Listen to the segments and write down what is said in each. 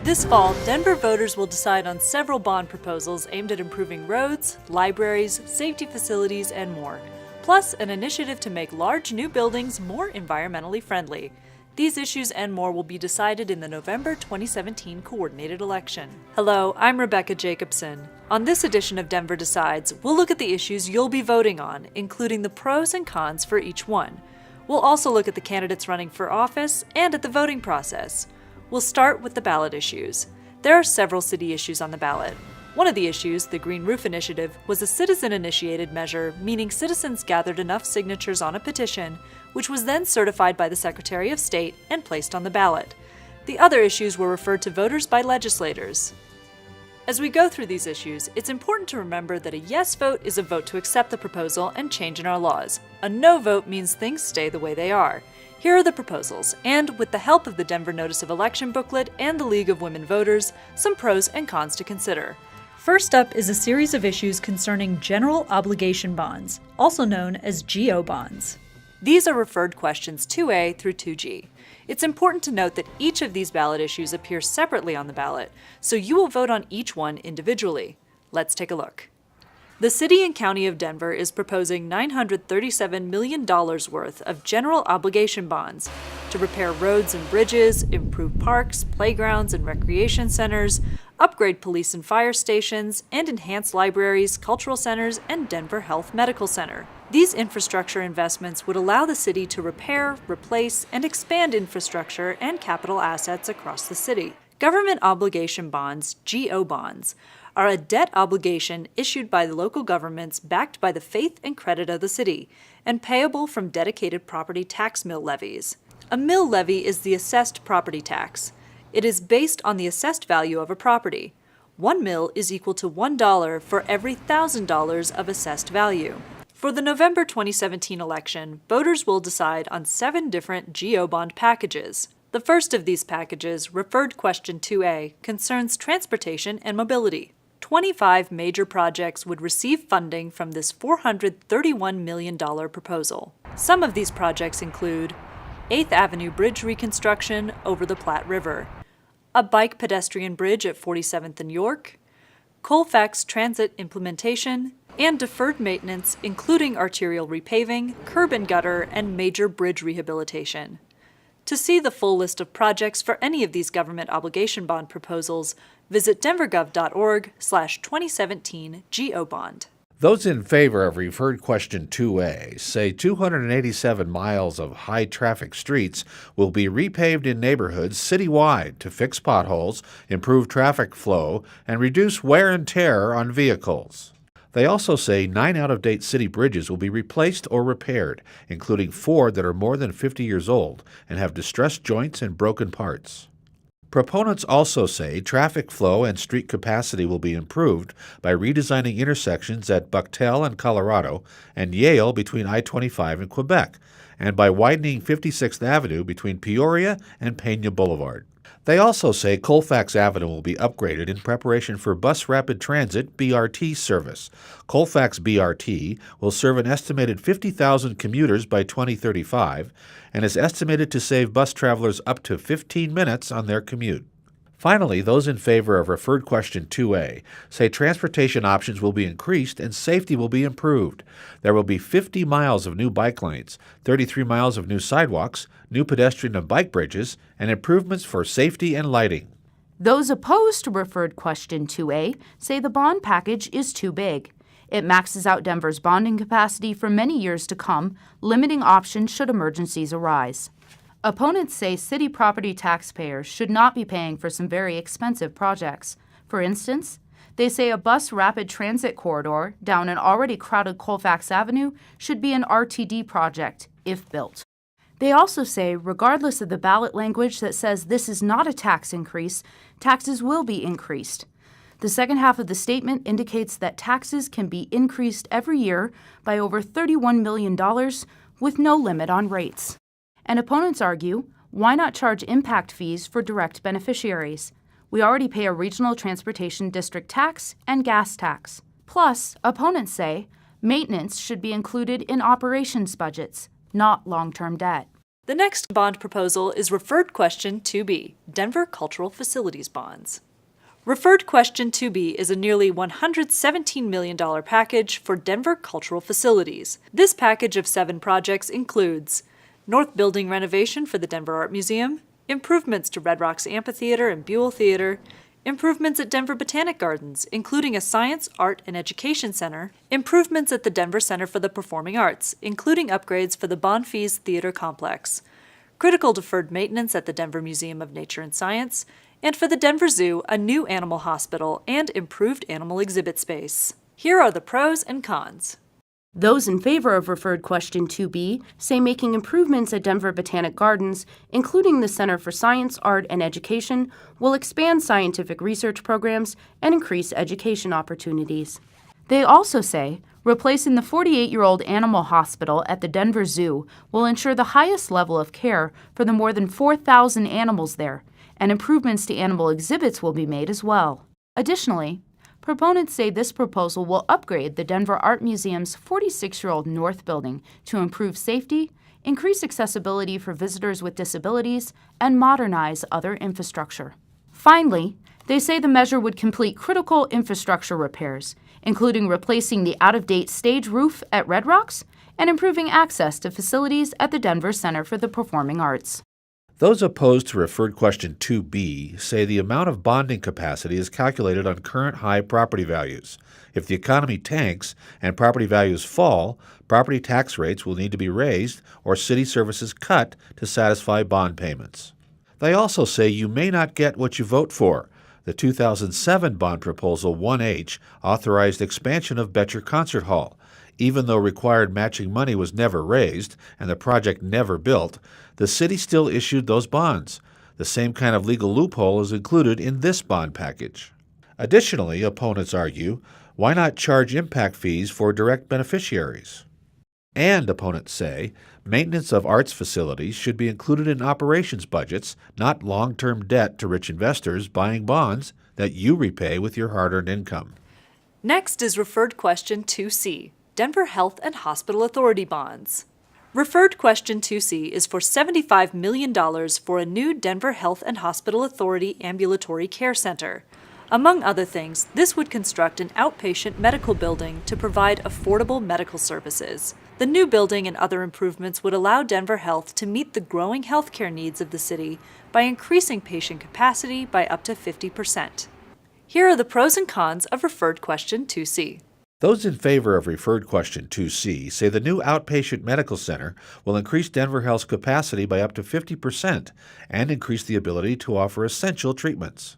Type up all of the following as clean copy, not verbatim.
This fall, Denver voters will decide on several bond proposals aimed at improving roads, libraries, safety facilities, and more, plus an initiative to make large new buildings more environmentally friendly. These issues and more will be decided in the November 2017 coordinated election. Hello, I'm Rebecca Jacobson. On this edition of Denver Decides, we'll look at the issues you'll be voting on, including the pros and cons for each one. We'll also look at the candidates running for office and at the voting process. We'll start with the ballot issues. There are several city issues on the ballot. One of the issues, the Green Roof Initiative, was a citizen-initiated measure, meaning citizens gathered enough signatures on a petition, which was then certified by the Secretary of State and placed on the ballot. The other issues were referred to voters by legislators. As we go through these issues, it's important to remember that a yes vote is a vote to accept the proposal and change in our laws. A no vote means things stay the way they are. Here are the proposals, and with the help of the Denver Notice of Election booklet and the League of Women Voters, some pros and cons to consider. First up is a series of issues concerning general obligation bonds, also known as GO bonds. These are referred questions 2A through 2G. It's important to note that each of these ballot issues appears separately on the ballot, so you will vote on each one individually. Let's take a look. The City and County of Denver is proposing $937 million worth of general obligation bonds to repair roads and bridges, improve parks, playgrounds, and recreation centers, upgrade police and fire stations, and enhance libraries, cultural centers, and Denver Health Medical Center. These infrastructure investments would allow the city to repair, replace, and expand infrastructure and capital assets across the city. Government obligation bonds, GO bonds, are a debt obligation issued by the local governments backed by the faith and credit of the city, and payable from dedicated property tax mill levies. A mill levy is the assessed property tax. It is based on the assessed value of a property. 1 mill is equal to $1 for every $1,000 of assessed value. For the November 2017 election, voters will decide on 7 different GO bond packages. The first of these packages, referred question 2A, concerns transportation and mobility. 25 major projects would receive funding from this $431 million proposal. Some of these projects include 8th Avenue Bridge reconstruction over the Platte River, a bike pedestrian bridge at 47th and York, Colfax transit implementation, and deferred maintenance including arterial repaving, curb and gutter, and major bridge rehabilitation. To see the full list of projects for any of these government obligation bond proposals, visit denvergov.org/2017 GO bond. Those in favor of referred question 2A say 287 miles of high-traffic streets will be repaved in neighborhoods citywide to fix potholes, improve traffic flow, and reduce wear and tear on vehicles. They also say 9 out-of-date city bridges will be replaced or repaired, including 4 that are more than 50 years old and have distressed joints and broken parts. Proponents also say traffic flow and street capacity will be improved by redesigning intersections at Bucktel and Colorado and Yale between I-25 and Quebec, and by widening 56th Avenue between Peoria and Pena Boulevard. They also say Colfax Avenue will be upgraded in preparation for Bus Rapid Transit BRT service. Colfax BRT will serve an estimated 50,000 commuters by 2035 and is estimated to save bus travelers up to 15 minutes on their commute. Finally, those in favor of referred question 2A say transportation options will be increased and safety will be improved. There will be 50 miles of new bike lanes, 33 miles of new sidewalks, new pedestrian and bike bridges, and improvements for safety and lighting. Those opposed to referred question 2A say the bond package is too big. It maxes out Denver's bonding capacity for many years to come, limiting options should emergencies arise. Opponents say city property taxpayers should not be paying for some very expensive projects. For instance, they say a bus rapid transit corridor down an already crowded Colfax Avenue should be an RTD project, if built. They also say, regardless of the ballot language that says this is not a tax increase, taxes will be increased. The second half of the statement indicates that taxes can be increased every year by over $31 million with no limit on rates. And opponents argue, why not charge impact fees for direct beneficiaries? We already pay a regional transportation district tax and gas tax. Plus, opponents say, maintenance should be included in operations budgets, not long-term debt. The next bond proposal is Referred Question 2B, Denver Cultural Facilities Bonds. Referred Question 2B is a nearly $117 million package for Denver cultural facilities. This package of 7 projects includes North Building renovation for the Denver Art Museum, improvements to Red Rocks Amphitheater and Buell Theater, improvements at Denver Botanic Gardens, including a science, art, and education center, improvements at the Denver Center for the Performing Arts, including upgrades for the Bonfils Theater Complex, critical deferred maintenance at the Denver Museum of Nature and Science, and for the Denver Zoo, a new animal hospital and improved animal exhibit space. Here are the pros and cons. Those in favor of Referred Question 2B say making improvements at Denver Botanic Gardens, including the Center for Science, Art, and Education, will expand scientific research programs and increase education opportunities. They also say replacing the 48-year-old animal hospital at the Denver Zoo will ensure the highest level of care for the more than 4,000 animals there, and improvements to animal exhibits will be made as well. Additionally, proponents say this proposal will upgrade the Denver Art Museum's 46-year-old North Building to improve safety, increase accessibility for visitors with disabilities, and modernize other infrastructure. Finally, they say the measure would complete critical infrastructure repairs, including replacing the out-of-date stage roof at Red Rocks and improving access to facilities at the Denver Center for the Performing Arts. Those opposed to Referred Question 2B say the amount of bonding capacity is calculated on current high property values. If the economy tanks and property values fall, property tax rates will need to be raised or city services cut to satisfy bond payments. They also say you may not get what you vote for. The 2007 bond proposal 1H authorized expansion of Betcher Concert Hall. Even though required matching money was never raised and the project never built, the city still issued those bonds. The same kind of legal loophole is included in this bond package. Additionally, opponents argue, why not charge impact fees for direct beneficiaries? And opponents say, maintenance of arts facilities should be included in operations budgets, not long-term debt to rich investors buying bonds that you repay with your hard-earned income. Next is Referred Question 2C, Denver Health and Hospital Authority Bonds. Referred Question 2C is for $75 million for a new Denver Health and Hospital Authority ambulatory care center. Among other things, this would construct an outpatient medical building to provide affordable medical services. The new building and other improvements would allow Denver Health to meet the growing healthcare needs of the city by increasing patient capacity by up to 50%. Here are the pros and cons of Referred Question 2C. Those in favor of Referred Question 2C say the new outpatient medical center will increase Denver Health's capacity by up to 50% and increase the ability to offer essential treatments.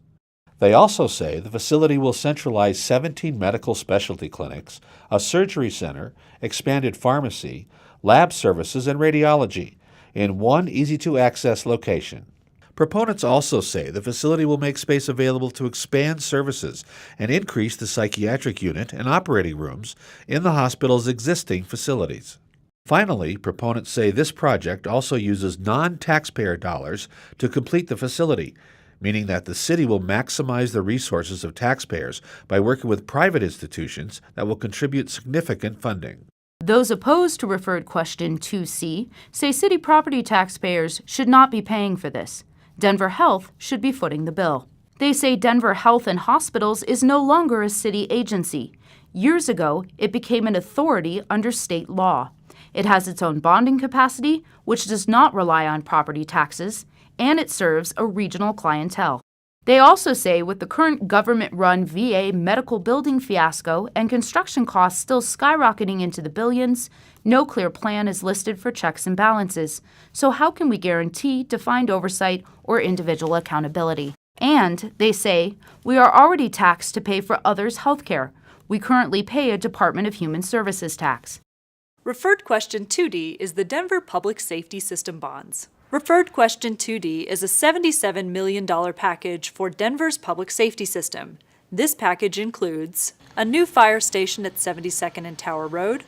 They also say the facility will centralize 17 medical specialty clinics, a surgery center, expanded pharmacy, lab services, and radiology in one easy-to-access location. Proponents also say the facility will make space available to expand services and increase the psychiatric unit and operating rooms in the hospital's existing facilities. Finally, proponents say this project also uses non-taxpayer dollars to complete the facility, meaning that the city will maximize the resources of taxpayers by working with private institutions that will contribute significant funding. Those opposed to Referred Question 2C say city property taxpayers should not be paying for this. Denver Health should be footing the bill. They say Denver Health and Hospitals is no longer a city agency. Years ago, it became an authority under state law. It has its own bonding capacity, which does not rely on property taxes, and it serves a regional clientele. They also say with the current government-run VA medical building fiasco and construction costs still skyrocketing into the billions, no clear plan is listed for checks and balances. So how can we guarantee defined oversight or individual accountability? And they say, we are already taxed to pay for others' health care. We currently pay a Department of Human Services tax. Referred Question 2D is the Denver Public Safety System Bonds. Referred Question 2D is a $77 million package for Denver's public safety system. This package includes a new fire station at 72nd and Tower Road,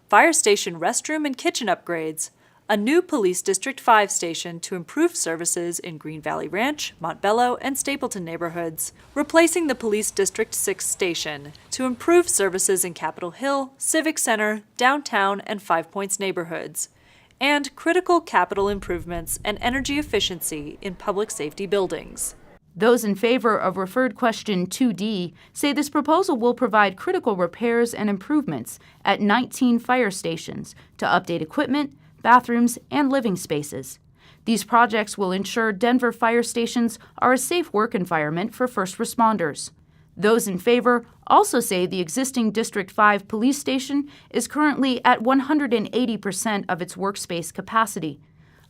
fire station restroom and kitchen upgrades, a new Police District 5 station to improve services in Green Valley Ranch, Montbello, and Stapleton neighborhoods, replacing the Police District 6 station to improve services in Capitol Hill, Civic Center, downtown, and Five Points neighborhoods, and critical capital improvements and energy efficiency in public safety buildings. Those in favor of referred question 2D say this proposal will provide critical repairs and improvements at 19 fire stations to update equipment, bathrooms, and living spaces. These projects will ensure Denver fire stations are a safe work environment for first responders. Those in favor also say the existing District 5 police station is currently at 180% of its workspace capacity.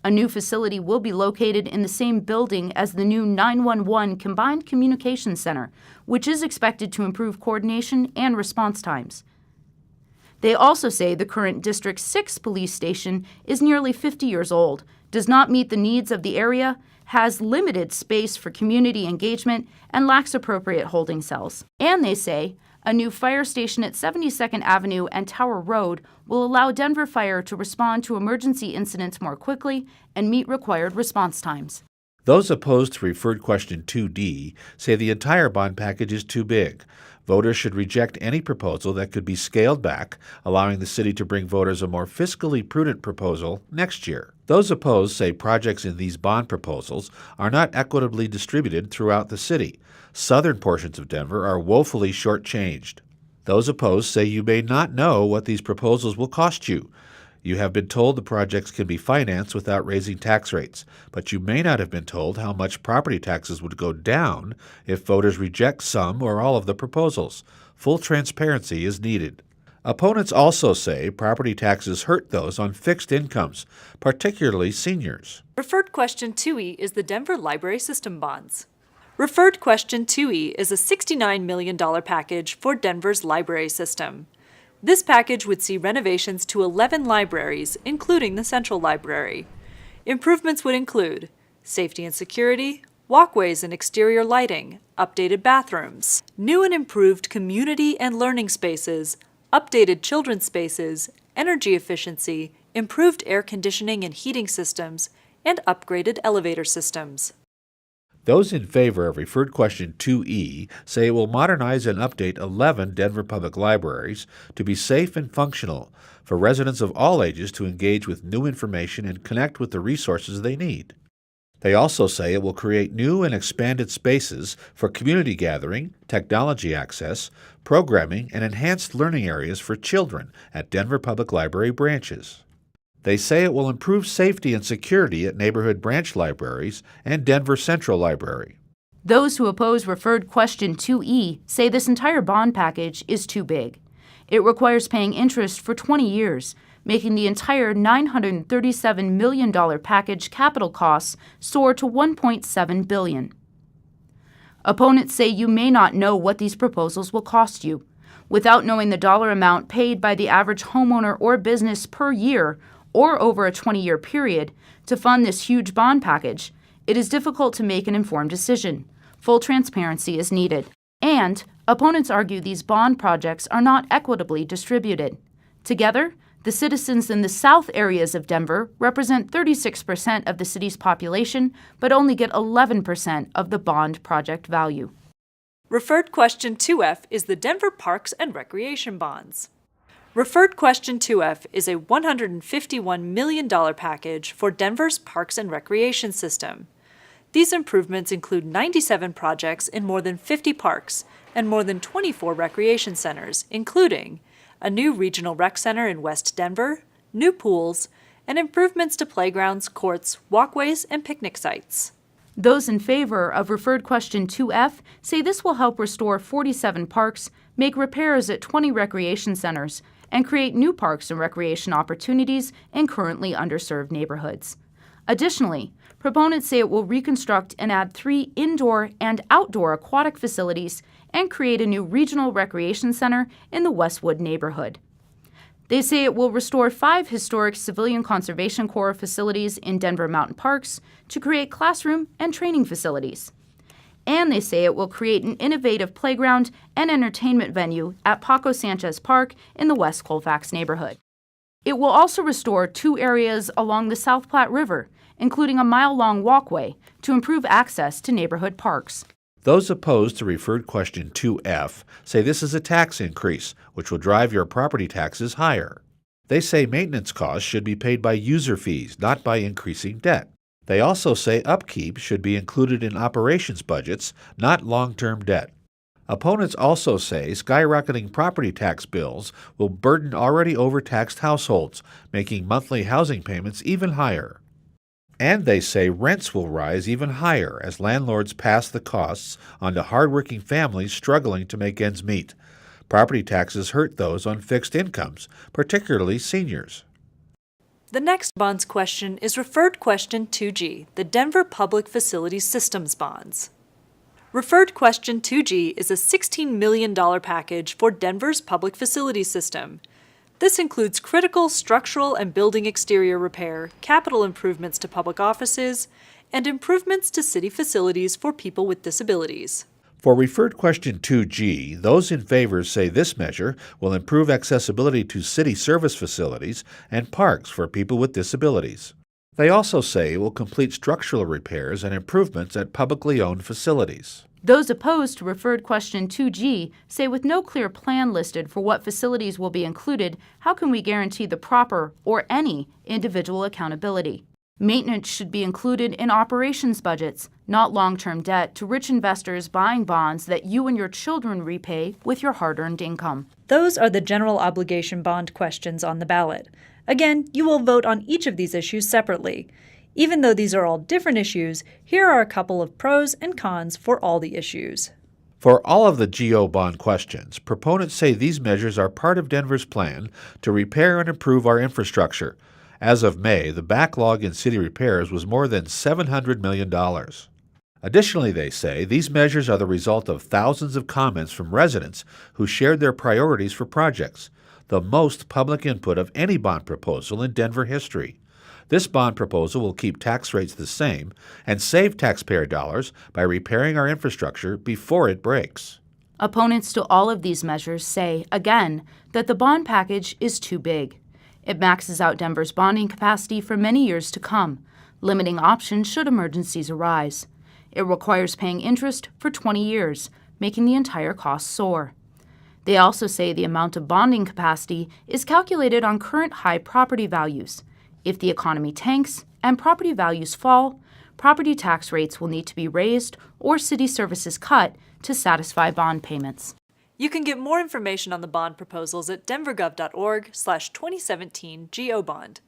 A new facility will be located in the same building as the new 911 Combined Communications Center, which is expected to improve coordination and response times. They also say the current District 6 police station is nearly 50 years old, does not meet the needs of the area, has limited space for community engagement, and lacks appropriate holding cells. And they say a new fire station at 72nd Avenue and Tower Road will allow Denver Fire to respond to emergency incidents more quickly and meet required response times. Those opposed to referred question 2D say the entire bond package is too big. Voters should reject any proposal that could be scaled back, allowing the city to bring voters a more fiscally prudent proposal next year. Those opposed say projects in these bond proposals are not equitably distributed throughout the city. Southern portions of Denver are woefully shortchanged. Those opposed say you may not know what these proposals will cost you. You have been told the projects can be financed without raising tax rates, but you may not have been told how much property taxes would go down if voters reject some or all of the proposals. Full transparency is needed. Opponents also say property taxes hurt those on fixed incomes, particularly seniors. Referred question 2E is the Denver Library System bonds. Referred question 2E is a $69 million package for Denver's library system. This package would see renovations to 11 libraries, including the Central Library. Improvements would include safety and security, walkways and exterior lighting, updated bathrooms, new and improved community and learning spaces, updated children's spaces, energy efficiency, improved air conditioning and heating systems, and upgraded elevator systems. Those in favor of referred question 2E say it will modernize and update 11 Denver public libraries to be safe and functional for residents of all ages to engage with new information and connect with the resources they need. They also say it will create new and expanded spaces for community gathering, technology access, programming, and enhanced learning areas for children at Denver Public Library branches. They say it will improve safety and security at neighborhood branch libraries and Denver Central Library. Those who oppose referred question 2E say this entire bond package is too big. It requires paying interest for 20 years, making the entire $937 million package capital costs soar to $1.7 billion. Opponents say you may not know what these proposals will cost you. Without knowing the dollar amount paid by the average homeowner or business per year, or over a 20-year period, to fund this huge bond package, it is difficult to make an informed decision. Full transparency is needed. And opponents argue these bond projects are not equitably distributed. Together, the citizens in the south areas of Denver represent 36% of the city's population, but only get 11% of the bond project value. Referred question 2F is the Denver Parks and Recreation bonds. Referred question 2F is a $151 million package for Denver's Parks and Recreation system. These improvements include 97 projects in more than 50 parks and more than 24 recreation centers, including a new regional rec center in West Denver, new pools, and improvements to playgrounds, courts, walkways, and picnic sites. Those in favor of referred question 2F say this will help restore 47 parks, make repairs at 20 recreation centers, and create new parks and recreation opportunities in currently underserved neighborhoods. Additionally, proponents say it will reconstruct and add 3 indoor and outdoor aquatic facilities and create a new regional recreation center in the Westwood neighborhood. They say it will restore 5 historic Civilian Conservation Corps facilities in Denver Mountain Parks to create classroom and training facilities. And they say it will create an innovative playground and entertainment venue at Paco Sanchez Park in the West Colfax neighborhood. It will also restore 2 areas along the South Platte River, including a mile-long walkway, to improve access to neighborhood parks. Those opposed to referred question 2F say this is a tax increase, which will drive your property taxes higher. They say maintenance costs should be paid by user fees, not by increasing debt. They also say upkeep should be included in operations budgets, not long-term debt. Opponents also say skyrocketing property tax bills will burden already overtaxed households, making monthly housing payments even higher. And they say rents will rise even higher as landlords pass the costs onto hardworking families struggling to make ends meet. Property taxes hurt those on fixed incomes, particularly seniors. The next bonds question is Referred Question 2G, the Denver Public Facilities Systems Bonds. Referred Question 2G is a $16 million package for Denver's public facilities system. This includes critical structural and building exterior repair, capital improvements to public offices, and improvements to city facilities for people with disabilities. For Referred Question 2G, those in favor say this measure will improve accessibility to city service facilities and parks for people with disabilities. They also say it will complete structural repairs and improvements at publicly owned facilities. Those opposed to Referred Question 2G say with no clear plan listed for what facilities will be included, how can we guarantee the proper or any individual accountability? Maintenance should be included in operations budgets, not long-term debt to rich investors buying bonds that you and your children repay with your hard-earned income. Those are the general obligation bond questions on the ballot. Again, you will vote on each of these issues separately. Even though these are all different issues, here are a couple of pros and cons for all the issues. For all of the GO bond questions, proponents say these measures are part of Denver's plan to repair and improve our infrastructure. As of May, the backlog in city repairs was more than $700 million. Additionally, they say, these measures are the result of thousands of comments from residents who shared their priorities for projects, the most public input of any bond proposal in Denver history. This bond proposal will keep tax rates the same and save taxpayer dollars by repairing our infrastructure before it breaks. Opponents to all of these measures say, again, that the bond package is too big. It maxes out Denver's bonding capacity for many years to come, limiting options should emergencies arise. It requires paying interest for 20 years, making the entire cost soar. They also say the amount of bonding capacity is calculated on current high property values. If the economy tanks and property values fall, property tax rates will need to be raised or city services cut to satisfy bond payments. You can get more information on the bond proposals at denvergov.org/2017 GO-Bond.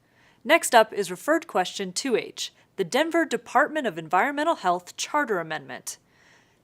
Next up is Referred Question 2H, the Denver Department of Environmental Health Charter Amendment.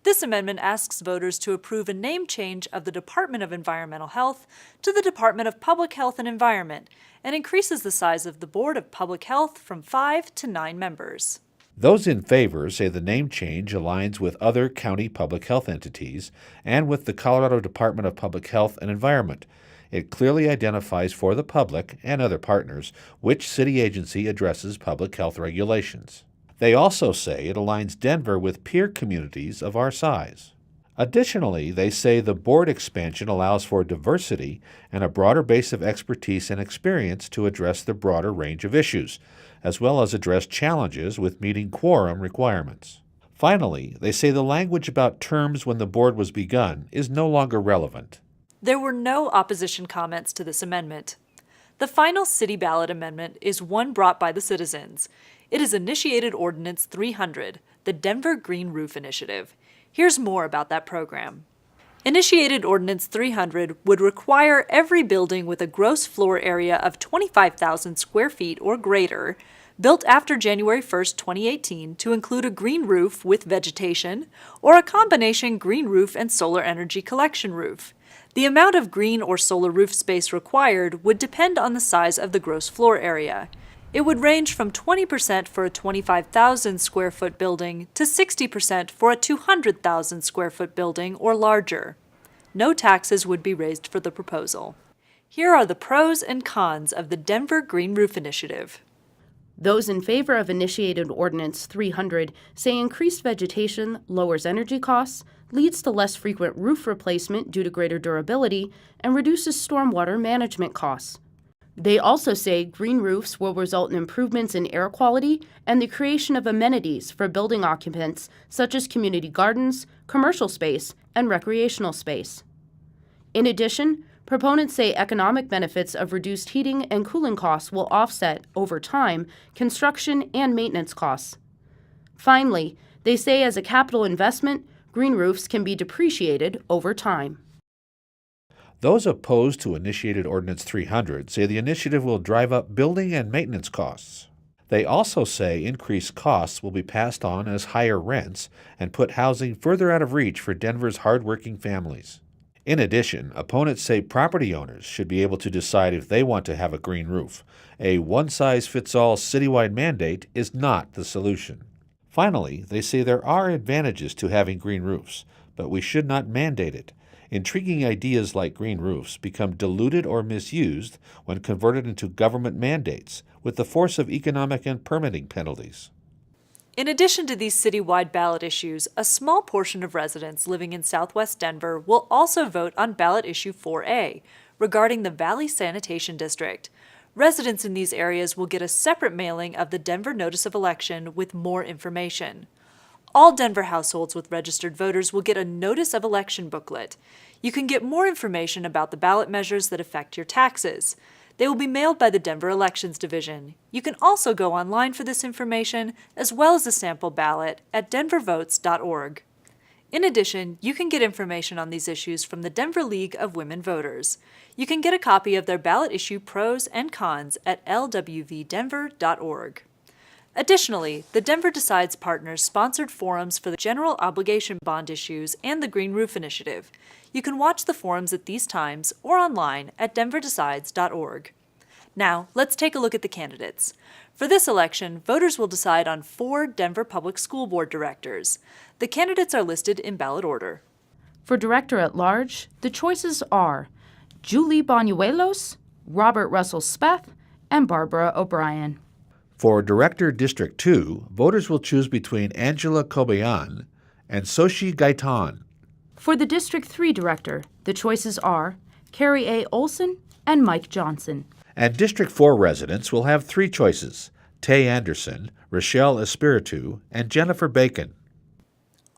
This amendment asks voters to approve a name change of the Department of Environmental Health to the Department of Public Health and Environment and increases the size of the Board of Public Health from 5 to 9 members. Those in favor say the name change aligns with other county public health entities and with the Colorado Department of Public Health and Environment. It clearly identifies for the public and other partners which city agency addresses public health regulations. They also say it aligns Denver with peer communities of our size. Additionally, they say the board expansion allows for diversity and a broader base of expertise and experience to address the broader range of issues, as well as address challenges with meeting quorum requirements. Finally, they say the language about terms when the board was begun is no longer relevant. There were no opposition comments to this amendment. The final city ballot amendment is one brought by the citizens. It is Initiated Ordinance 300, the Denver Green Roof Initiative. Here's more about that program. Initiated Ordinance 300 would require every building with a gross floor area of 25,000 square feet or greater, built after January 1, 2018, to include a green roof with vegetation or a combination green roof and solar energy collection roof. The amount of green or solar roof space required would depend on the size of the gross floor area. It would range from 20% for a 25,000 square foot building to 60% for a 200,000 square foot building or larger. No taxes would be raised for the proposal. Here are the pros and cons of the Denver Green Roof Initiative. Those in favor of Initiated Ordinance 300 say increased vegetation lowers energy costs, leads to less frequent roof replacement due to greater durability, and reduces stormwater management costs. They also say green roofs will result in improvements in air quality and the creation of amenities for building occupants such as community gardens, commercial space, and recreational space. In addition, Proponents say economic benefits of reduced heating and cooling costs will offset, over time, construction and maintenance costs. Finally, they say as a capital investment, green roofs can be depreciated over time. Those opposed to initiated Ordinance 300 say the initiative will drive up building and maintenance costs. They also say increased costs will be passed on as higher rents and put housing further out of reach for Denver's hardworking families. In addition, opponents say property owners should be able to decide if they want to have a green roof. A one-size-fits-all citywide mandate is not the solution. Finally, they say there are advantages to having green roofs, but we should not mandate it. Intriguing ideas like green roofs become diluted or misused when converted into government mandates, with the force of economic and permitting penalties. In addition to these citywide ballot issues, a small portion of residents living in southwest Denver will also vote on ballot issue 4A, regarding the Valley Sanitation District. Residents in these areas will get a separate mailing of the Denver Notice of Election with more information. All Denver households with registered voters will get a Notice of Election booklet. You can get more information about the ballot measures that affect your taxes. They will be mailed by the Denver Elections Division. You can also go online for this information, as well as a sample ballot, at denvervotes.org. In addition, you can get information on these issues from the Denver League of Women Voters. You can get a copy of their ballot issue pros and cons at lwvdenver.org. Additionally, the Denver Decides partners sponsored forums for the general obligation bond issues and the Green Roof Initiative. You can watch the forums at these times or online at denverdecides.org. Now, let's take a look at the candidates. For this election, voters will decide on 4 Denver Public School Board directors. The candidates are listed in ballot order. For Director at Large, the choices are Julie Banuelos, Robert Russell Speth, and Barbara O'Brien. For Director District 2, voters will choose between Angela Kobayan and Soshi Gaitan. For the District 3 Director, the choices are Carrie A. Olson and Mike Johnson. And District 4 residents will have 3 choices: Tay Anderson, Rochelle Espiritu, and Jennifer Bacon.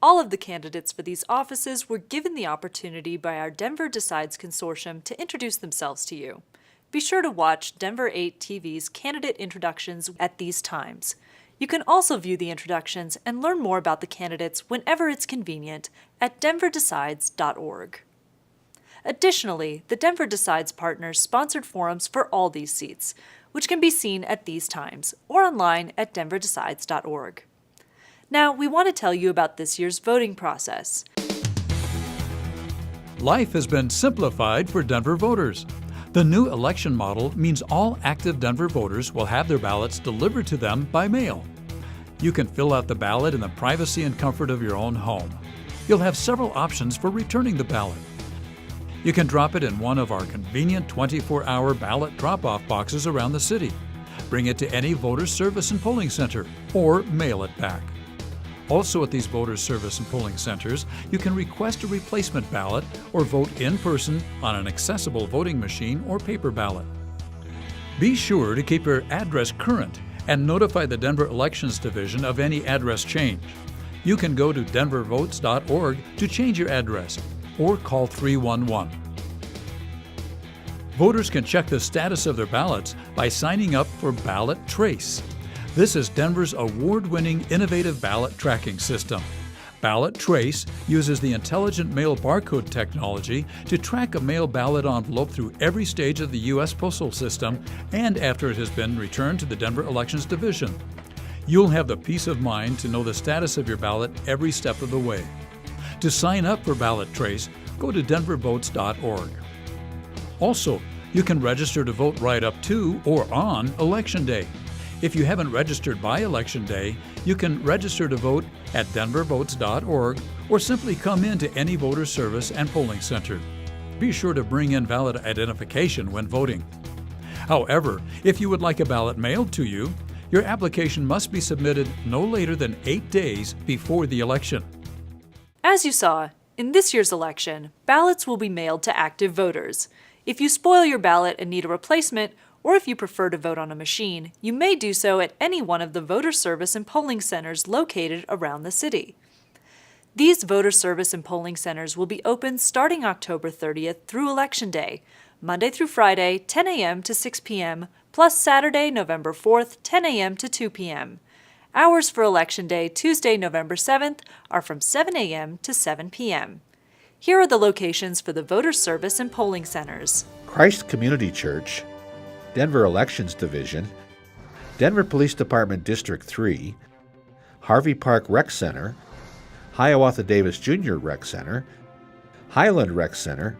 All of the candidates for these offices were given the opportunity by our Denver Decides Consortium to introduce themselves to you. Be sure to watch Denver 8 TV's candidate introductions at these times. You can also view the introductions and learn more about the candidates whenever it's convenient at denverdecides.org. Additionally, the Denver Decides partners sponsored forums for all these seats, which can be seen at these times or online at denverdecides.org. Now, we want to tell you about this year's voting process. Life has been simplified for Denver voters. The new election model means all active Denver voters will have their ballots delivered to them by mail. You can fill out the ballot in the privacy and comfort of your own home. You'll have several options for returning the ballot. You can drop it in one of our convenient 24-hour ballot drop-off boxes around the city. Bring it to any voter service and polling center, or mail it back. Also at these voter service and polling centers, you can request a replacement ballot or vote in person on an accessible voting machine or paper ballot. Be sure to keep your address current and notify the Denver Elections Division of any address change. You can go to denvervotes.org to change your address or call 311. Voters can check the status of their ballots by signing up for Ballot Trace. This is Denver's award-winning innovative ballot tracking system. Ballot Trace uses the intelligent mail barcode technology to track a mail ballot envelope through every stage of the U.S. postal system and after it has been returned to the Denver Elections Division. You'll have the peace of mind to know the status of your ballot every step of the way. To sign up for Ballot Trace, go to denvervotes.org. Also, you can register to vote right up to or on Election Day. If you haven't registered by Election Day, you can register to vote at denvervotes.org or simply come into any voter service and polling center. Be sure to bring in valid identification when voting. However, if you would like a ballot mailed to you, your application must be submitted no later than 8 days before the election. As you saw, in this year's election, ballots will be mailed to active voters. If you spoil your ballot and need a replacement, or if you prefer to vote on a machine, you may do so at any one of the voter service and polling centers located around the city. These voter service and polling centers will be open starting October 30th through Election Day, Monday through Friday, 10 a.m. to 6 p.m., plus Saturday, November 4th, 10 a.m. to 2 p.m. Hours for Election Day, Tuesday, November 7th, are from 7 a.m. to 7 p.m. Here are the locations for the voter service and polling centers. Christ Community Church, Denver Elections Division, Denver Police Department District 3, Harvey Park Rec Center, Hiawatha Davis Jr. Rec Center, Highland Rec Center,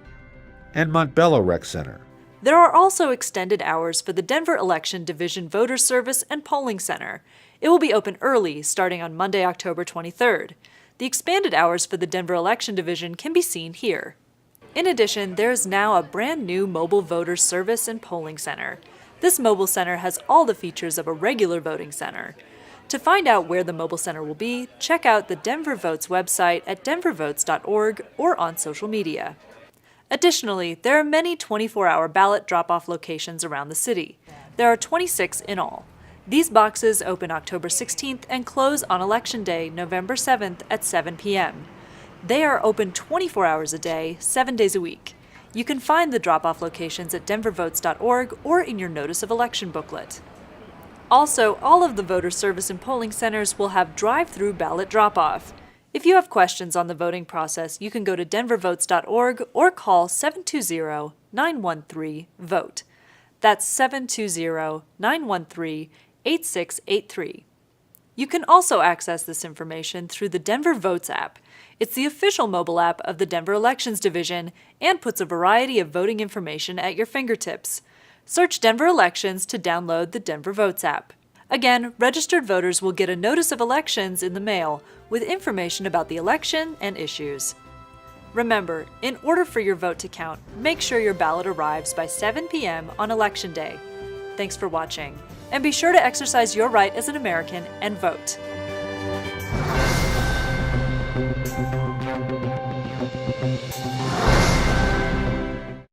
and Montbello Rec Center. There are also extended hours for the Denver Election Division Voter Service and Polling Center. It will be open early, starting on Monday, October 23rd. The expanded hours for the Denver Election Division can be seen here. In addition, there is now a brand new mobile voter service and polling center. This mobile center has all the features of a regular voting center. To find out where the mobile center will be, check out the Denver Votes website at denvervotes.org or on social media. Additionally, there are many 24-hour ballot drop-off locations around the city. There are 26 in all. These boxes open October 16th and close on Election Day, November 7th at 7 p.m. They are open 24 hours a day, 7 days a week. You can find the drop-off locations at denvervotes.org or in your Notice of Election booklet. Also, all of the voter service and polling centers will have drive-through ballot drop-off. If you have questions on the voting process, you can go to denvervotes.org or call 720-913-VOTE. That's 720-913-8683. You can also access this information through the Denver Votes app. It's the official mobile app of the Denver Elections Division and puts a variety of voting information at your fingertips. Search Denver Elections to download the Denver Votes app. Again, registered voters will get a notice of elections in the mail with information about the election and issues. Remember, in order for your vote to count, make sure your ballot arrives by 7 p.m. on Election Day. Thanks for watching, and be sure to exercise your right as an American and vote.